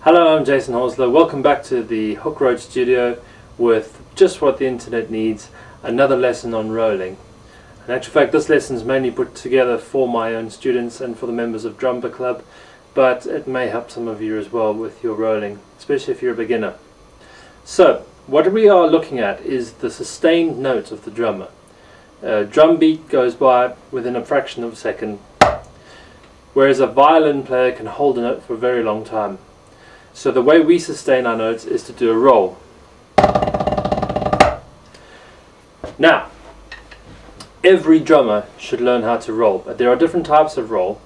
Hello, I'm Jason Horsler. Welcome back to the Hook Road Studio with just what the internet needs, another lesson on rolling. In actual fact, this lesson is mainly put together for my own students and for the members of Drummer Club, but it may help some of you as well with your rolling, especially if you're a beginner. So, what we are looking at is the sustained note of the drummer. A drum beat goes by within a fraction of a second, whereas a violin player can hold a note for a very long time. So the way we sustain our notes is to do a roll. Now, every drummer should learn how to roll, but there are different types of roll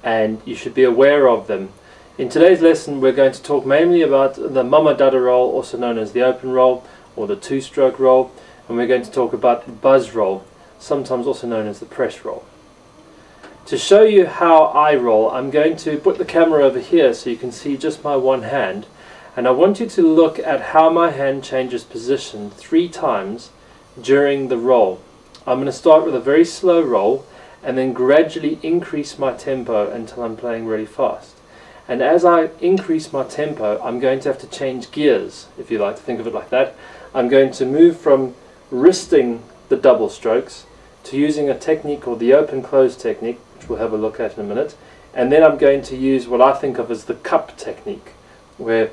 and you should be aware of them. In today's lesson we're going to talk mainly about the Mama Dada roll, also known as the open roll or the two-stroke roll, and we're going to talk about the buzz roll, sometimes also known as the press roll. To show you how I roll, I'm going to put the camera over here so you can see just my one hand, and I want you to look at how my hand changes position 3 times during the roll. I'm going to start with a very slow roll and then gradually increase my tempo until I'm playing really fast. And as I increase my tempo, I'm going to have to change gears, if you like to think of it like that. I'm going to move from wristing the double strokes to using a technique called the open-close technique, which we'll have a look at in a minute, and then I'm going to use what I think of as the cup technique, where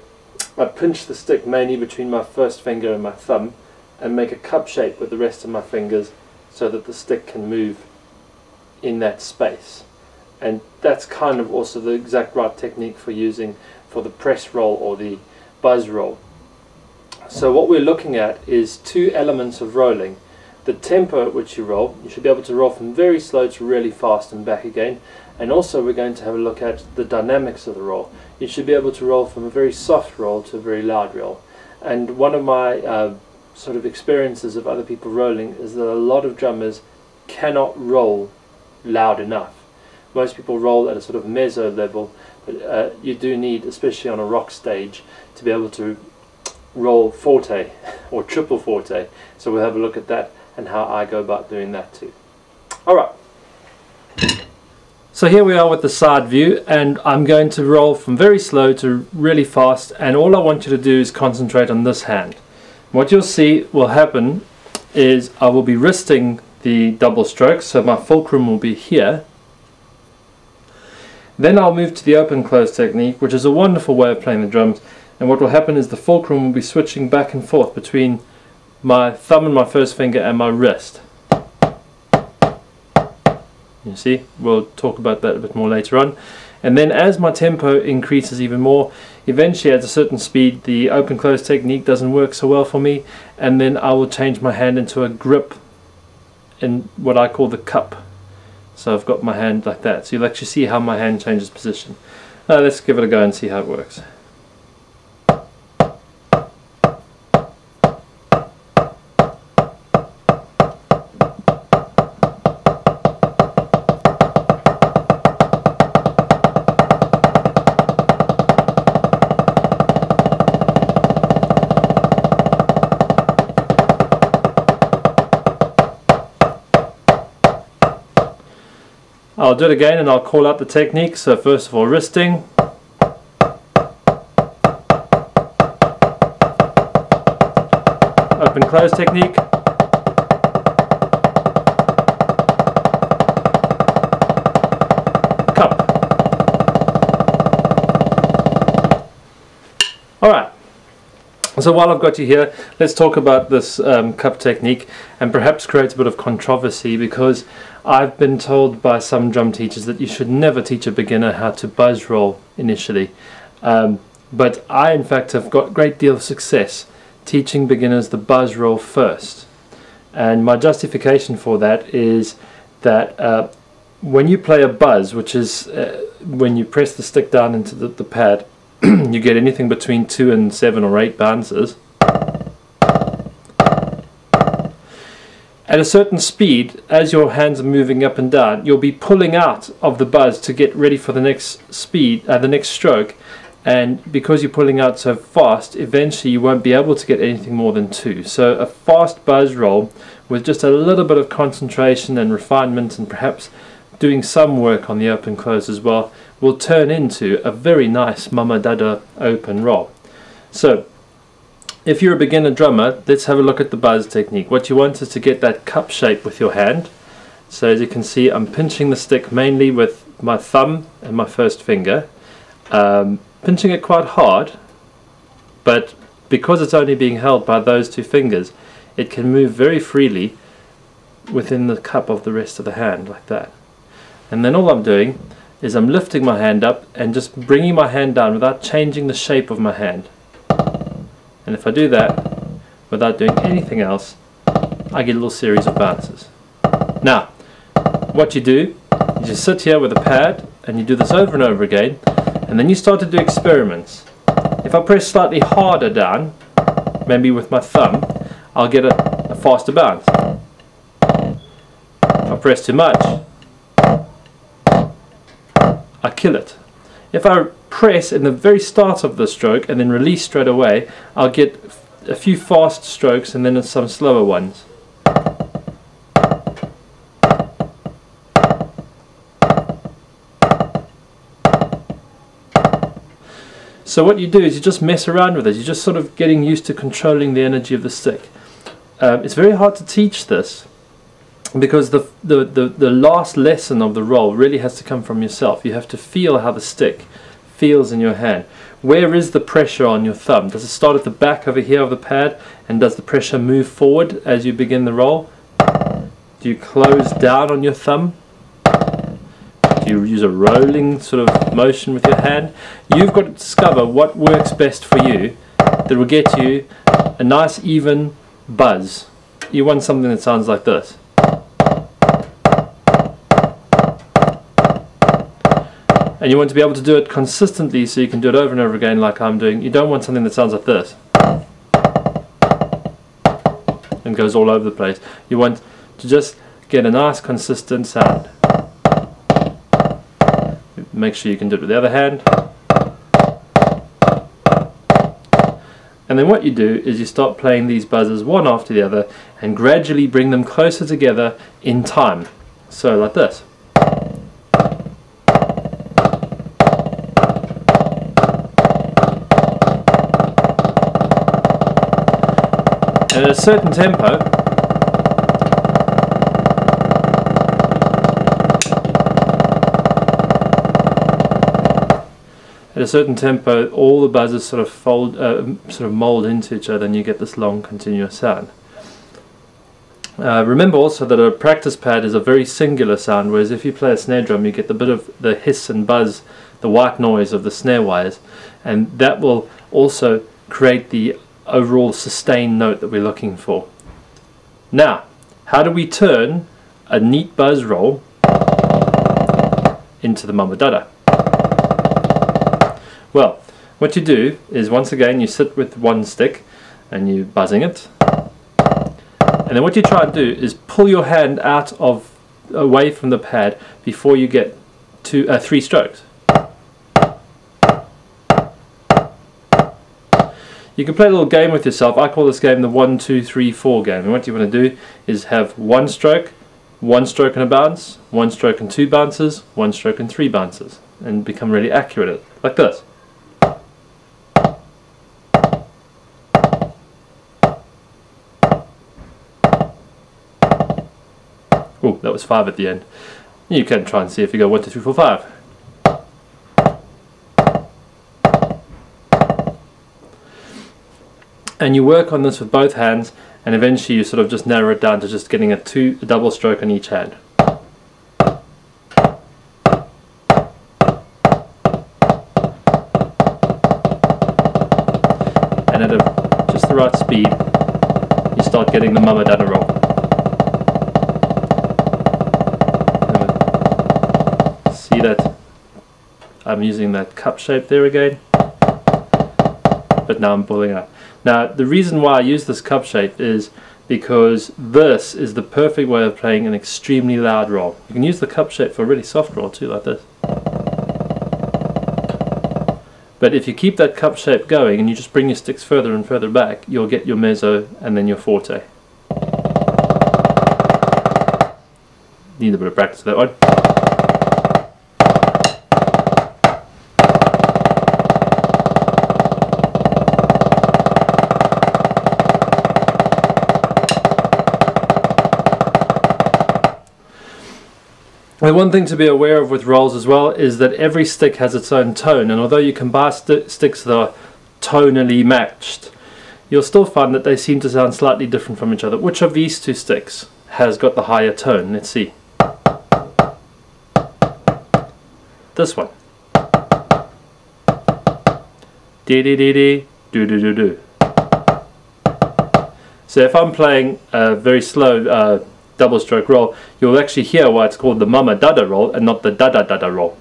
I pinch the stick mainly between my first finger and my thumb and make a cup shape with the rest of my fingers so that the stick can move in that space. And that's kind of also the exact right technique for using for the press roll or the buzz roll. So what we're looking at is 2 elements of rolling. The tempo at which you roll, you should be able to roll from very slow to really fast and back again, and also we're going to have a look at the dynamics of the roll. You should be able to roll from a very soft roll to a very loud roll. And one of my sort of experiences of other people rolling is that a lot of drummers cannot roll loud enough. Most people roll at a sort of mezzo level, but you do need, especially on a rock stage, to be able to roll forte or triple forte. So we'll have a look at that and how I go about doing that too. Alright, so here we are with the side view, and I'm going to roll from very slow to really fast, and all I want you to do is concentrate on this hand. What you'll see will happen is I will be wristing the double strokes, so my fulcrum will be here. Then I'll move to the open close technique, which is a wonderful way of playing the drums, and what will happen is the fulcrum will be switching back and forth between my thumb and my first finger and my wrist. You see, we'll talk about that a bit more later on. And then as my tempo increases even more, eventually at a certain speed the open close technique doesn't work so well for me, and then I will change my hand into a grip in what I call the cup. So I've got my hand like that, so you'll actually see how my hand changes position. Now let's give it a go and see how it works. I'll do it again and I'll call out the technique. So first of all, wristing, open close technique, cup. Alright, so while I've got you here, let's talk about this cup technique, and perhaps create a bit of controversy, because I've been told by some drum teachers that you should never teach a beginner how to buzz roll initially. But I in fact have got a great deal of success teaching beginners the buzz roll first. And my justification for that is that when you play a buzz, which is when you press the stick down into the pad, you get anything between 2 and 7 or 8 bounces. At a certain speed, as your hands are moving up and down, you'll be pulling out of the buzz to get ready for the next speed, the next stroke, and because you're pulling out so fast, eventually you won't be able to get anything more than 2. So a fast buzz roll with just a little bit of concentration and refinement, and perhaps doing some work on the open close as well, will turn into a very nice Madonna open roll. So if you're a beginner drummer, let's have a look at the buzz technique. What you want is to get that cup shape with your hand. So as you can see, I'm pinching the stick mainly with my thumb and my first finger, pinching it quite hard, but because it's only being held by those two fingers, it can move very freely within the cup of the rest of the hand, like that. And then all I'm doing is I'm lifting my hand up and just bringing my hand down without changing the shape of my hand. And if I do that without doing anything else, I get a little series of bounces. Now, what you do is you sit here with a pad and you do this over and over again, and then you start to do experiments. If I press slightly harder down, maybe with my thumb, I'll get a faster bounce. If I press too much, I kill it. If I press in the very start of the stroke and then release straight away, I'll get a few fast strokes and then some slower ones. So what you do is you just mess around with it. You're just sort of getting used to controlling the energy of the stick. It's very hard to teach this because the last lesson of the roll really has to come from yourself. You have to feel how the stick feels in your hand. Where is the pressure on your thumb? Does it start at the back over here of the pad, and does the pressure move forward as you begin the roll? Do you close down on your thumb? Do you use a rolling sort of motion with your hand? You've got to discover what works best for you that will get you a nice even buzz. You want something that sounds like this. And you want to be able to do it consistently so you can do it over and over again like I'm doing. You don't want something that sounds like this and goes all over the place. You want to just get a nice consistent sound. Make sure you can do it with the other hand. And then what you do is you start playing these buzzers one after the other and gradually bring them closer together in time. So like this. And at a certain tempo, all the buzzers sort of mold into each other, and you get this long, continuous sound. Remember also that a practice pad is a very singular sound, whereas if you play a snare drum, you get the bit of the hiss and buzz, the white noise of the snare wires, and that will also create the overall sustained note that we're looking for. Now, how do we turn a neat buzz roll into the Madonna? Well, what you do is, once again, you sit with one stick and you're buzzing it, and then what you try and do is pull your hand away from the pad before you get to 3 strokes. You can play a little game with yourself. I call this game the 1, 2, 3, 4 game. And what you want to do is have 1 stroke and a bounce, 1 stroke and 2 bounces, 1 stroke and 3 bounces, and become really accurate at it, like this. Oh, that was 5 at the end. You can try and see if you go 1, 2, 3, 4, 5. And you work on this with both hands, and eventually you sort of just narrow it down to just getting a double stroke on each hand. And at just the right speed, you start getting the Madonna roll. See that I'm using that cup shape there again, but now I'm pulling up. Now, the reason why I use this cup shape is because this is the perfect way of playing an extremely loud roll. You can use the cup shape for a really soft roll too, like this. But if you keep that cup shape going and you just bring your sticks further and further back, you'll get your mezzo and then your forte. Need a bit of practice with that one. And one thing to be aware of with rolls as well is that every stick has its own tone, and although you can buy sticks that are tonally matched, you'll still find that they seem to sound slightly different from each other. Which of these two sticks has got the higher tone? Let's see. This one. Dee dee dee dee, do do do do. So if I'm playing a very slow double stroke roll, you'll actually hear why it's called the mama dada roll and not the dada dada roll.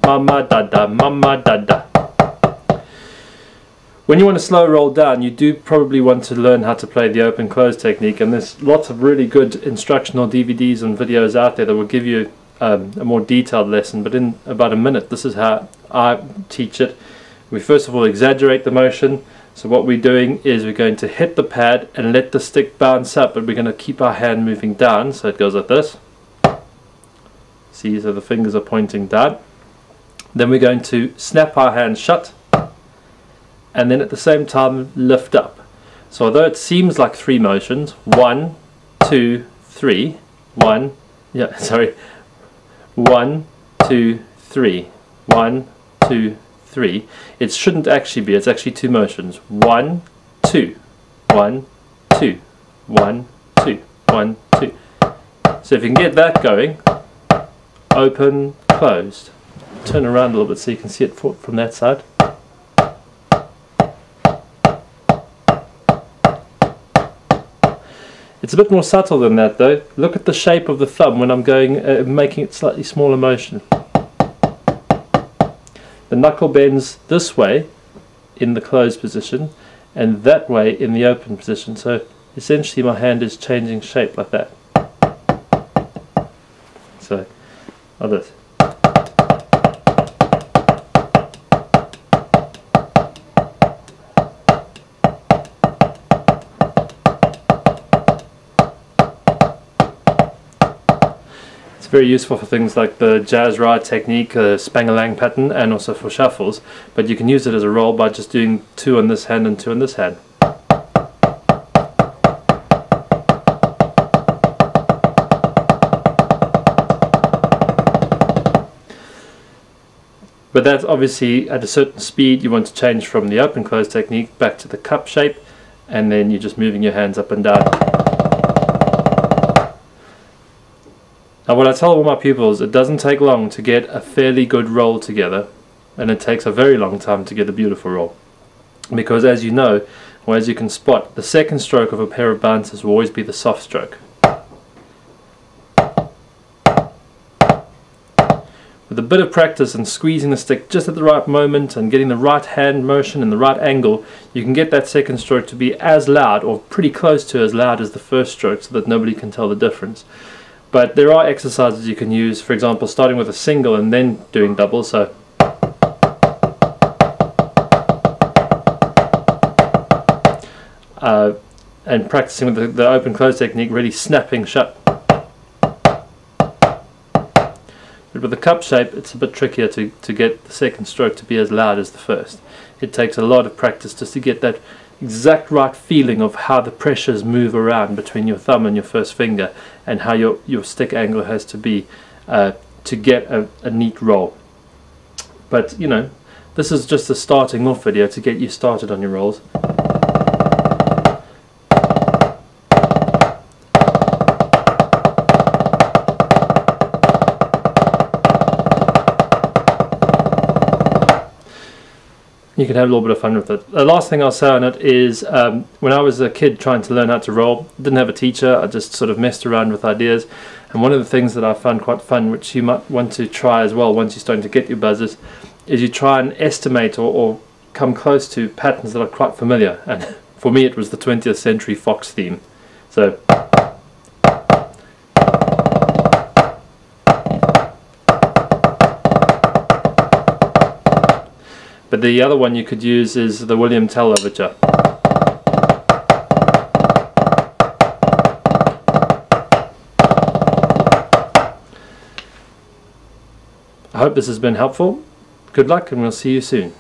Mama dada, mama dada. When you want to slow roll down, you do probably want to learn how to play the open close technique, and there's lots of really good instructional DVDs and videos out there that will give you a more detailed lesson. But in about a minute, this is how I teach it. We first of all exaggerate the motion. So what we're doing is we're going to hit the pad and let the stick bounce up, but we're going to keep our hand moving down, so it goes like this. See, so the fingers are pointing down. Then we're going to snap our hand shut, and then at the same time lift up. So although it seems like 3 motions, 1, 2, 3, 1, 2, 3, 1, 2, 3. It shouldn't actually be, it's actually 2 motions. 1, 2, 1, 2, 1, 2, 1, 2. So if you can get that going, open, closed. Turn around a little bit so you can see it from that side. It's a bit more subtle than that though. Look at the shape of the thumb when I'm going, making it slightly smaller motion. The knuckle bends this way in the closed position and that way in the open position. So essentially my hand is changing shape like that. So, like this. Very useful for things like the jazz ride technique, Spangalang pattern, and also for shuffles, but you can use it as a roll by just doing 2 on this hand and 2 on this hand. But that's obviously at a certain speed. You want to change from the open close technique back to the cup shape, and then you're just moving your hands up and down. Now what I tell all my pupils, it doesn't take long to get a fairly good roll together, and it takes a very long time to get a beautiful roll. Because as you know, or as you can spot, the second stroke of a pair of bouncers will always be the soft stroke. With a bit of practice and squeezing the stick just at the right moment and getting the right hand motion and the right angle, you can get that second stroke to be as loud, or pretty close to as loud as the first stroke, so that nobody can tell the difference. But there are exercises you can use, for example starting with a single and then doing doubles. So and practicing with the open close technique, really snapping shut. But with the cup shape it's a bit trickier to get the second stroke to be as loud as the first. It takes a lot of practice just to get that exact right feeling of how the pressures move around between your thumb and your first finger, and how your stick angle has to be to get a neat roll. But you know, this is just a starting off video to get you started on your rolls. You can have a little bit of fun with it. The last thing I'll say on it is when I was a kid trying to learn how to roll, didn't have a teacher, I just sort of messed around with ideas, and one of the things that I found quite fun, which you might want to try as well once you're starting to get your buzzers, is you try and estimate or come close to patterns that are quite familiar, and for me it was the 20th Century Fox theme. So but the other one you could use is the William Tell Overture. I hope this has been helpful. Good luck, and we'll see you soon.